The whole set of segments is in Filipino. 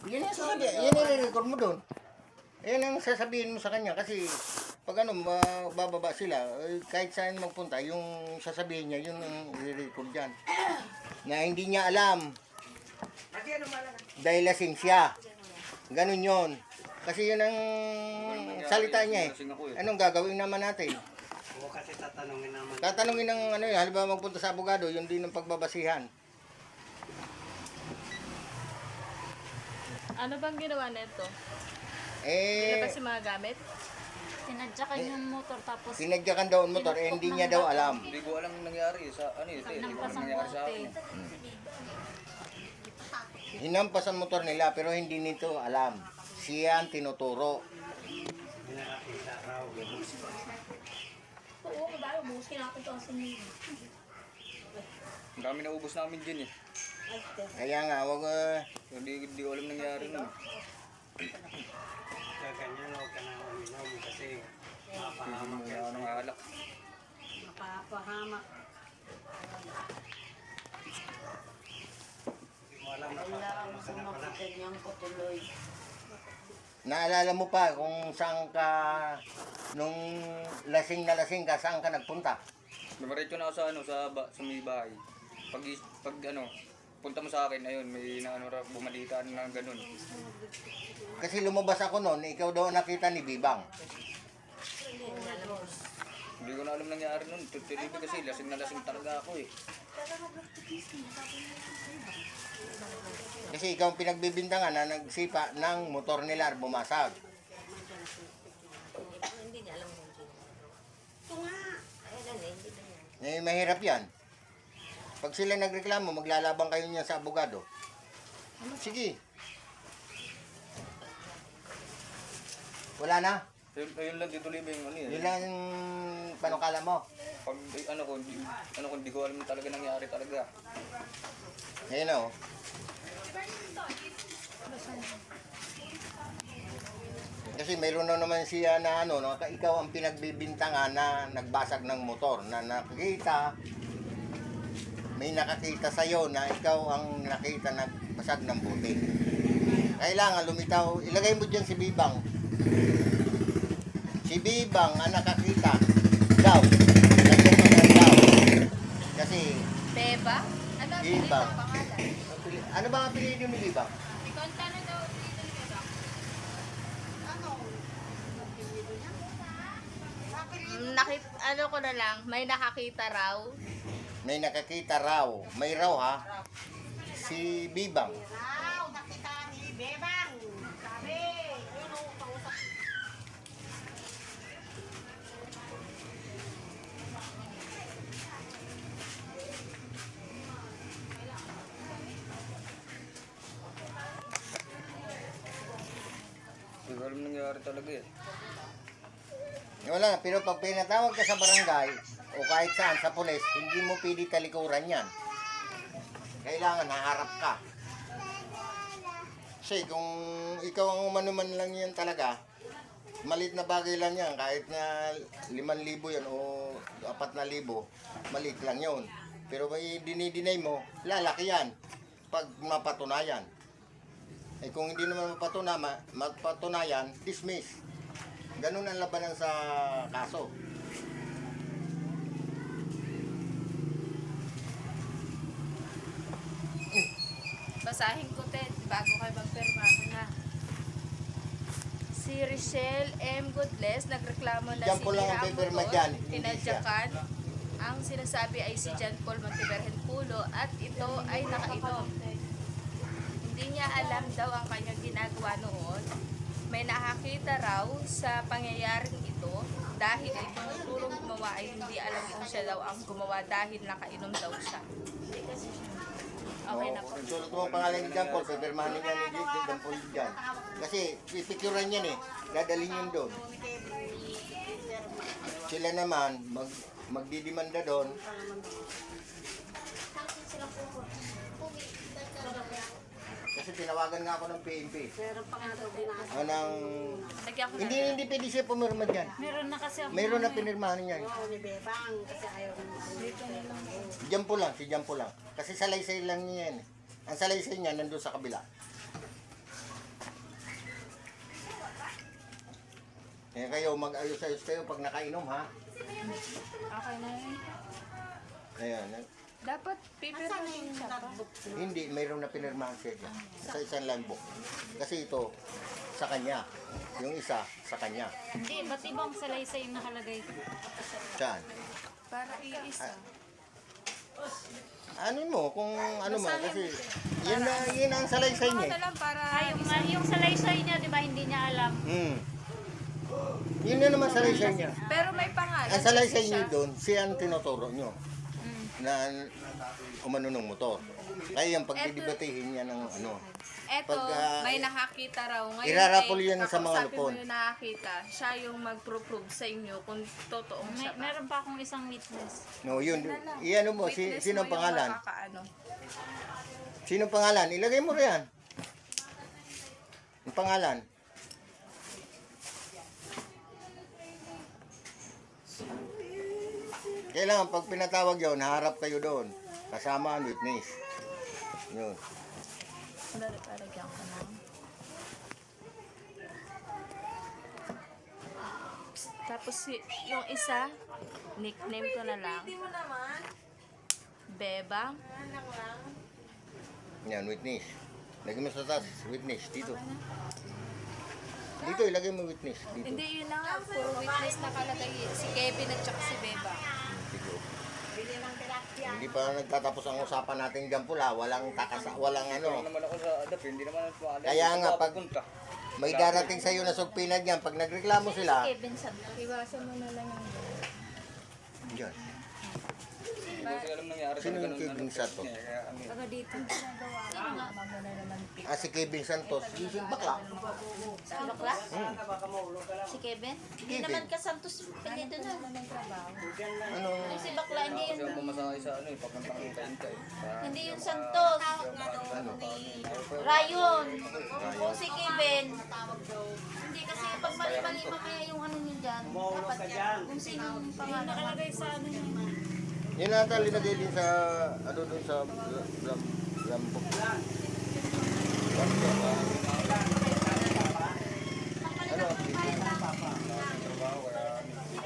Yan yung sasabihin, yan yung record mo doon. Yan ang sasabihin mo sa kanya kasi pag ano, bababa sila, kahit saan magpunta, yung sasabihin niya, yun ang re-record dyan. Na hindi niya alam. Dahil lasing siya. Ganun yun. Kasi yun ang salita niya eh. Anong gagawin naman natin? Oo, kasi tatanungin naman. Tatanungin ng ano yun, halimbawa magpunta sa abogado, yun din ang pagbabasihan. Ano bang ginawa nito? Eh, Nilabas yung mga gamit? Tinadyakan yung motor tapos pinagyakan daw ang motor, eh, hindi niya daw alam. Hindi ko alam nangyari sa ano ito. Hindi ko alam nangyari sa akin. Hinampas ang motor nila pero hindi nito alam. Siya ang tinuturo. May nakakita raw. Ang dami na ubos namin dyan eh. Kaya nga, wag Hindi ko alam nangyari nun. Kaya ganyan, huwag ka na uminom kasi Hindi mapahamak mo yan. na ng alak. mapapahamak. Hindi mo alam, Kailangan napapahamak ka na pala. sumakitan niyang patuloy. naalala mo pa kung saan ka, nung lasing na lasing ka, saan ka nagpunta? Dumiretso na ako sa ano, sa may bahay. Pag ano, punta mo sa akin, ayun, may na ano, bumalitaan na ganun. Kasi lumabas ako noon, ikaw daw ang nakita ni Bibang. Hindi ko na alam nangyari nun. Tuloy kasi lasing na lasing talaga ako eh. Kasi ikaw ang pinagbibintangan na nagsipa ng motor nila at bumasag. Hindi niya alam kung sino. Ito nga. Ayun, hindi na yan. Eh, mahirap yan. Pag sila nagreklamo, maglalabang kayo niya sa abogado. Sige. Wala na. Ayun lang, dituloy ba yung ano yun? Yun lang yung panukala mo. Pag ano ko, hindi ko alam talaga nangyari talaga. Ayun o. Kasi mayroon na naman siya na ano, no, ikaw ang pinagbibintangan na nagbasag ng motor, na nakita, may nakakita sa'yo na ikaw ang nakita nagbasag ng buti. Kailangan lumitaw, ilagay mo dyan si Bibang. Si Bibang ang nakakita daw. Lagyan mo ng daw. Kasi, Beba? Ano ang Bibang. pangalan? Ano ba ang pinili ni Bibang? Ikonta na daw dito ni Beba. Ano ko na lang, may nakakita raw. May nakakita raw. May raw ha. Si Bibang. Wow, nakita ni Bebang. Sabi. Ayun o, kausap. Hindi ko alam nangyari talaga eh. Wala, pero pag pinatawag ka sa barangay o kahit saan sa pulis, hindi mo pwede talikuran yan. Kailangan haharap ka. Kasi kung ikaw ang umanuman lang yan talaga, malit na bagay lang yan. Kahit na 5,000 yan o 4,000, malit lang yun. Pero may dinidinay mo, lalaki yan pag mapatunayan. Eh kung hindi naman mapatunayan, dismiss. Ganun ang labanan sa kaso. Basahin ko, Ted, bago kayo magpirma na. Si Richelle M. Goodless nagreklamo na Diyan si po lang ang Ira pipirma Amorot, dyan, hindi tinadyakan. Ang sinasabi ay si John Paul Montevergen Pulo at ito ay nakainom. Hindi niya alam daw ang kanyang ginagawa noon. May nakakita raw sa pangyayaring ito dahil ay tinutulong gumawa ay hindi alam kung siya daw ang gumawa dahil nakainom daw siya. Okay na po. Sulot mo ang pangalan ni John Paul, pipirmahan niya ni John Paul dyan. Kasi pipicturean yan eh, dadalhin yun doon. Sila naman, magdidimanda doon. Kasi tinawagan nga ako ng PNP. Meron pa nga daw binasa. Anong... Lagyan ko na. Hindi pwede siya pumirma dyan. Meron na kasi ako. Mayroon na pinirmahan niya. Oo, ni Bebang. Kasi ayaw dito nila. Jampo lang, si Jampo lang. Kasi salaysay lang niya yan. Ang salaysay niya nandun sa kabila. Eh kayo, mag-ayos-ayos kayo pag nakainom, ha? Okay na yun. Ayan. Dapat pipirmahin siya pa. Hindi, mayroon na pinirmahan siya dyan. Sa isang landbook. Kasi ito, sa kanya. Yung isa, sa kanya. Hindi, ba't ibang salaysay yung nakalagay? Saan? Para iisa. Ano mo, kung ano mo, kasi yun ang salaysay Ako niya. na lang para Yung salaysay niya, di ba, hindi niya alam. Yun na naman salaysay niya. Pero may pangalan. Ang salaysay kasi niyo siya. doon, siya ang tinuturo niyo. Na umano ng motor. Kaya yung pagdidebatehin niya ng ano. Eto, Pag, may nakakita raw. Ngayon, irarapol yan sa mga kakausapin lupon. mo yung nakakita. Siya yung mag-prove sa inyo kung totoong siya ba. Meron pa akong isang witness. No, yun. Iyan mo, Witness sino ang mo yung pangalan? makakaano. Sino ang pangalan? Ilagay mo riyan. Ang pangalan. Kailangan pag pinatawag yun, harap kayo doon. Kasama ang witness. Yun. Dali, palagyan ko na. Tapos yung isa, nickname ko na lang. Bebang. Yan, witness. Lagay mo sa taas, witness. Dito. Dito, ilagay mo witness. Dito. Hindi, yun na nga. Puro witness nakalagay. Si Kevin at saka si Bebang. Sige. Hindi pa nagtatapos ang usapan natin dyan pula. Walang walang Ano ano. naman ako sa ADAP, hindi naman ako alam. Kaya nga, Saan pag pupunta? may darating sa'yo na sugpinag yan, pag nagreklamo sila, Kevin Santos. Iwasan mo na lang yung yan. Hindi ko kasi alam nangyari. Sino yung Ganun, Kevin Santos? Kaya ano, Taga dito. Ah, si Kevin Santos. Yung bakla. Bakla? Si Kevin? Hindi Kevin. naman kasantos pinito na. Ano? Si Bakla, hindi kasi yun. ang pumasakay sa ano, papuntang kainta eh. Hindi yun Santos. Ano? Rayon. Kung si Kevin. Hindi kasi pag mali-mali mamaya yung ano niya dyan. Umahulog ka dyan. Kung sino yung pangalan. Nakalagay sa ano niya. Yun ata linagay din sa, ano doon sa lambok. Ano?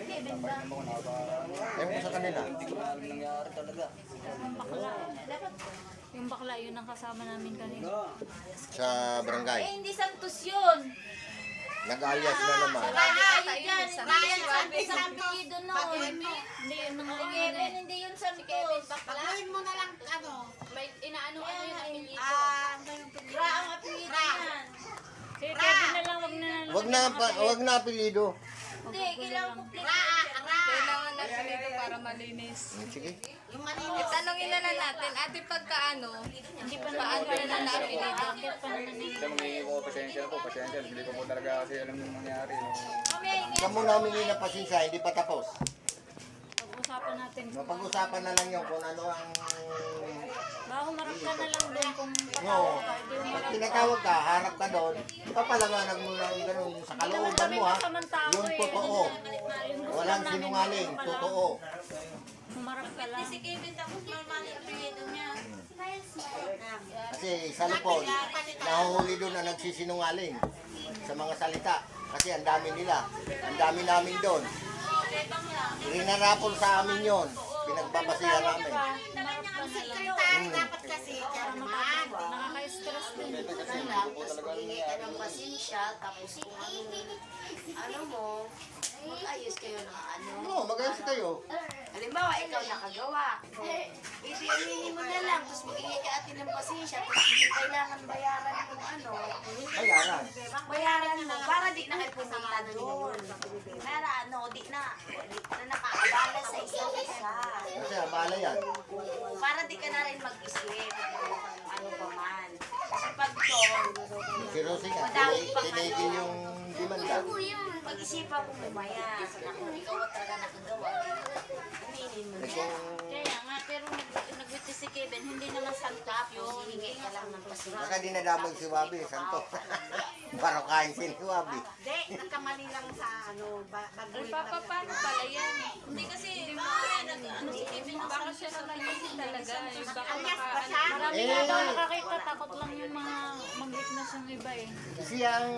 Kevin ba? Ewan ko sa kanila. Hindi ko na alam nangyari talaga. Yung bakla. Dapat yung bakla yun ang kasama namin kanina. Sa barangay. Eh, hindi Santos yun. Nag-alias na naman. Ayun yan. Hindi yan Santos ang apelyido noon. Hindi yun nang Kevin, hindi yun Santos. Baguhin mo na lang, ano, may inaano ano yung apelyido. ano yung pinili? Ra ang apelyido yan. Si Kevin na lang, Wag na apelido. Hindi, kailangan complete. Kailangan na apelyido para malinis. Sige. Yung malinis. Tanongin na lang natin, ate pagkaano, Hindi pa paano na lang na-apelyido? Bakit pa naman eh. Siya magiging ko, pasensya po, pasensya. Hindi ko po talaga kasi alam yung nangyari. Mamaya, Huwag mo namin na pasensya, hindi pa tapos. pag-usapan natin. Mapag-usapan na lang yun kung ano ang... Baka humarap ka na lang doon kung No, patawag ka. Hindi pag humarap. tinatawag ka, harap ka doon, papalaganag mo lang ganun sa kalooban mo ha. Yung totoo. Walang sinungaling, totoo. Humarap ka lang. Si Kevin tapos normal yung apelyido niya. Kasi sa lupon, nahuhuli doon na nagsisinungaling sa mga salita. Kasi ang dami nila. Ang dami namin doon. Rinarapol sa amin yon. Pinagbabasihan namin. Humarap ka na lang. Sekretary dapat kasi, chairman. Nakaka-stress din. Magbigay ka ng pasensya, tapos kung ano mo, mag-ayos kayo ng ano. Oo, mag-ayos kayo. Halimbawa, ikaw nakagawa. Idiaminin mo na lang, tapos mag-ingay ka atin ng pasensya, tapos hindi kailangan bayaran ng ano. Bayaran. Bayaran mo, para di na kayo pumunta doon. Para ano, di na nakaabala sa isa't isa. Kasi abala yan. Para di ka na rin mag-isip kung ano pa man. Kasi pag doon, Si Rosie nga, tinigil yung demanda. pag-isipan mo mamaya. Kung ikaw talaga nakagawa, aminin mo na. Kaya nga, pero nag-witness si Kevin, hindi naman Santos yun. Hingay ka lang ng pasensya. Baka dinadamay si Wabi, santo. Para kain si Wabi. Hindi, nagkamali lang sa, ano, baguhin lang. Paano pala yan? Hindi kasi, ano si Kevin, Baka siya sa malinis talaga. Yung baka Alias ba maka... siya? marami nga daw nakakita, takot lang yung mga mag-witness yung iba. iba eh. Siya ang,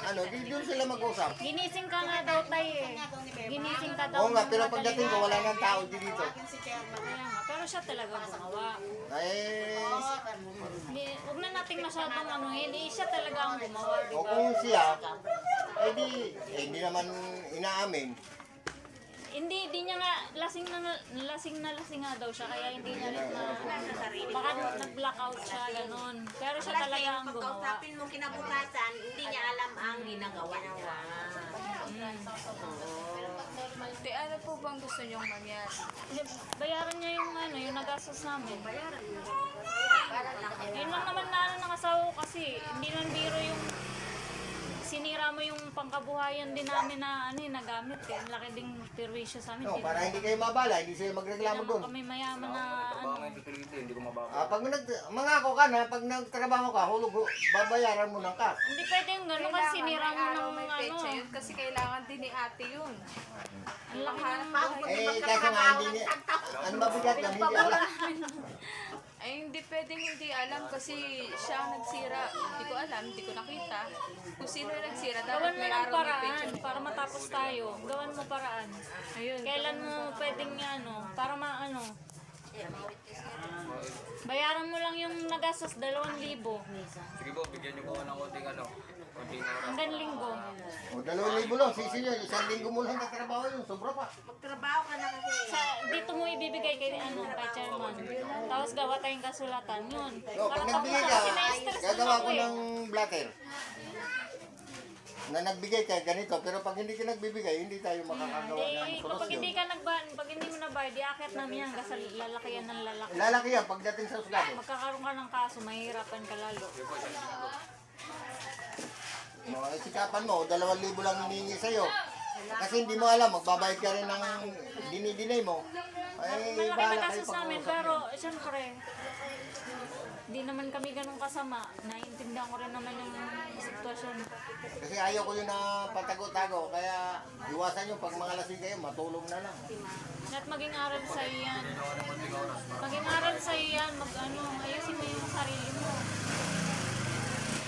ano, di doon sila mag-usap. Ginising ka nga daw tayo eh. Ginising ka daw. Oo nga, ng pero madaling pagdating ko, wala nang tao dito. Kaya nga, pero siya talaga gumawa. Eh, Huwag na nating masyadong anuhin. Siya talaga ang gumawa, di o ba? kung siya, hindi naman inaamin. Hindi niya nga, lasing na lasing nga daw siya, kaya hindi niya rin na, baka nag-blackout siya, ganun. Pero siya talaga ang gumawa. Pagkausapin mo kinabukasan, hindi niya alam ang ginagawa niya. Te, ano po bang gusto niyong mangyari? Bayaran niya yung ano, yung nagastos namin. Yun lang naman na ano ng asawa ko kasi, hindi lang biro yung sinira mo yung pangkabuhayan din namin na ano nagamit eh. Ang laki ding perwisyo sa amin. No, Di para hindi kayo mabala, hindi sila magreklamo naman doon. kami mayaman na Trabaho ano. ngayon tutuloy hindi ko mababa. Pag mangako ka na, pag nagtrabaho ka, hulog, babayaran mo ng cash. Hindi pwede yung gano'n kasi sinira mo araw ng may ano. petsa yun kasi kailangan din ni ate yun. Ang laki ng buhay. Kasi nga, hindi niya, ano mabigat lang, hindi alam. Ay, hindi pwedeng hindi alam kasi siya ang nagsira. Hindi ko alam, hindi ko nakita. Kung sino yung nagsira, Gawan dapat mo may ng araw may paraan petsa. para matapos tayo. Gawan mo paraan. Ayun. Kailan mo pwedeng ano, para maano. Bayaran mo lang yung nagastos 2,000. Sige po, bigyan niyo ko ng konting ano, konting oras. Hanggang linggo. O, 2,000 lang, sisi nyo, 1 linggo mo lang katrabaho yun, sobra pa. Magtrabaho ka na kasi. Dito mo ibibigay kay chairman. Tapos gawa tayong kasulatan yun. No, pag Para nagbigay tapos ka, kasi na-stress gagawa naman ko ako eh. ng blatter. Na nagbigay ka ganito, pero pag hindi ka nagbibigay, hindi tayo makakagawa ng Kapag solusyon. hindi ka pag hindi mo nabayad, diakit namin yan kasi lalakihan ng lalaki. Lalaki yan pagdating sa usgado. Magkakaroon ka ng kaso, mahihirapan ka lalo. No, sikapan mo, 2,000 lang hinihingi sa'yo. Kasi hindi mo alam, magbabayad ka rin ng dinidinay mo. Ay, Malaki bahala kayo nagastos namin, pag-uusap pero niyo. siyempre, hindi naman kami ganun kasama. Naiintindihan ko rin naman yung sitwasyon. Kasi ayaw ko yun na patago-tago, kaya iwasan nyo pag mga lasing kayo, matulog na lang. At maging aral sa iyan. Maging aral sa iyan, ayusin mo yung sarili mo.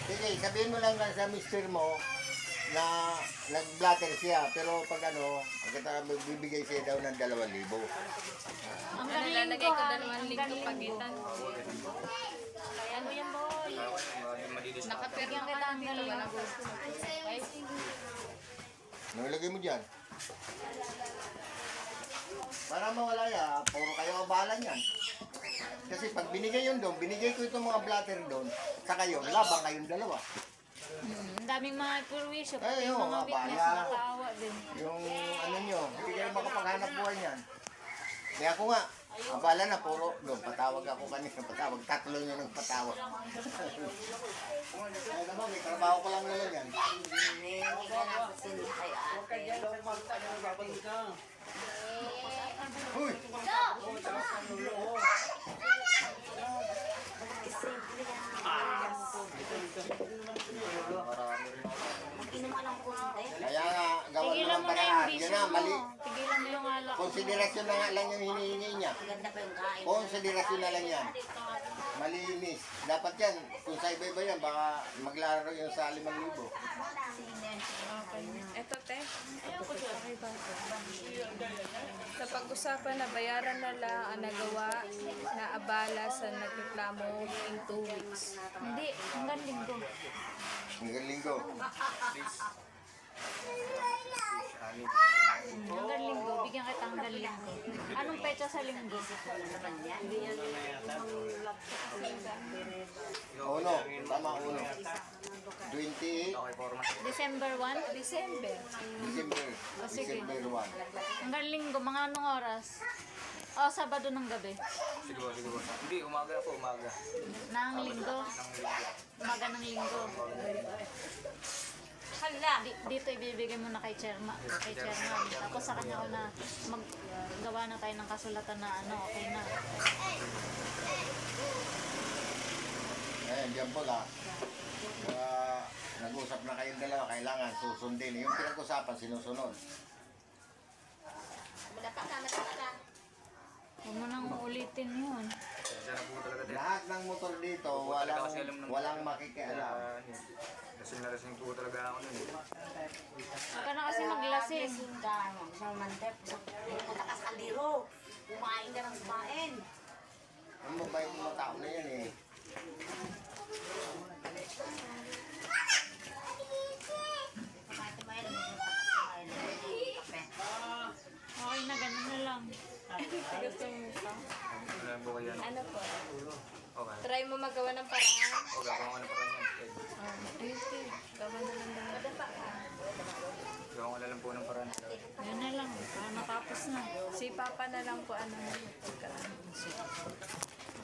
Sige, sabihin mo lang sa mister mo na nag-blatter siya, pero pag ano, pagkata bibigay siya daw ng 2,000. Ang Ano, galing lalagay ko 2 linggo galing pagitan. Kaya mo yan, boy. Nakapirma Bigyan kita ka ang dito, galing. walang gusto. Ano ilagay mo dyan? Para mawala ya, puro kayo kabalan yan. Kasi pag binigay yun doon, binigay ko itong mga blatter doon, sa kayo, labang kayong dalawa. Ang daming mga perwisyo, Ay, pati yung oo, mga witness bala. nakakaawa din. Yung ano nyo, hindi kayo makapaghanap buhay niyan. Kaya ako nga, abala na, puro doon, patawag ako kanina, patawag, 3 nyo nang patawag. Kaya naman, may trabaho ko lang naman yan. Uy! Kaya nga, gawa Tigilan naman mo na yung paraan. Yun bisyo na, mali. mo. Tigilan mo yung alak. Konsiderasyon na nga lang yung hinihingi niya. Konsiderasyon na lang yan. Malinis. Dapat yan, kung sa iba-iba yan, baka maglaro yun sa 5,000. Eto, te. Sa pag-usapan na bayaran na lang ang nagawa na abala sa nagreklamo in 2 weeks. Hindi, hanggang linggo. Hanggang linggo. Hanggang linggo, bigyan kita hanggang linggo. Anong petsa sa linggo? Uno, tama uno. 28, December 1? December. December 1. Hanggang linggo, mga anong oras? O, Sabado ng gabi. Siguro. Hindi, umaga po, umaga. Nang linggo. Umaga ng linggo. Dito ibibigay mo na kay chairman. Tapos sa kanya ko na maggawa na tayo ng kasulatan na okay na. Ayan, diyan po lang. Nag-usap na kayong dalawa, kailangan susundin. Yung pinag-usapan, sinusunod. Huwag mo nang ulitin yun. Siya na po talaga din. Lahat ng motor dito, walang makikialam. Lasing po talaga ako nun eh. Huwag ka na kasi maglasing. Lasing ka, sa mantep, punta ka sa kaldero. Kumain ka ng kumain. Ang mabait ng mga tao na yan eh. Pagkati mo yan, kape. Okay na, ganun na lang. Gusto mo pa? Wala po kayo ano. Ano po? Okay. Try mo magawa ng paraan. O, gagawin ko na pa rin yan. Ayun, Steve. Gawa na lang naman. Gagawin ko na lang po ng paraan. Yun na lang, para matapos na. Si Papa na lang po ano na pagka.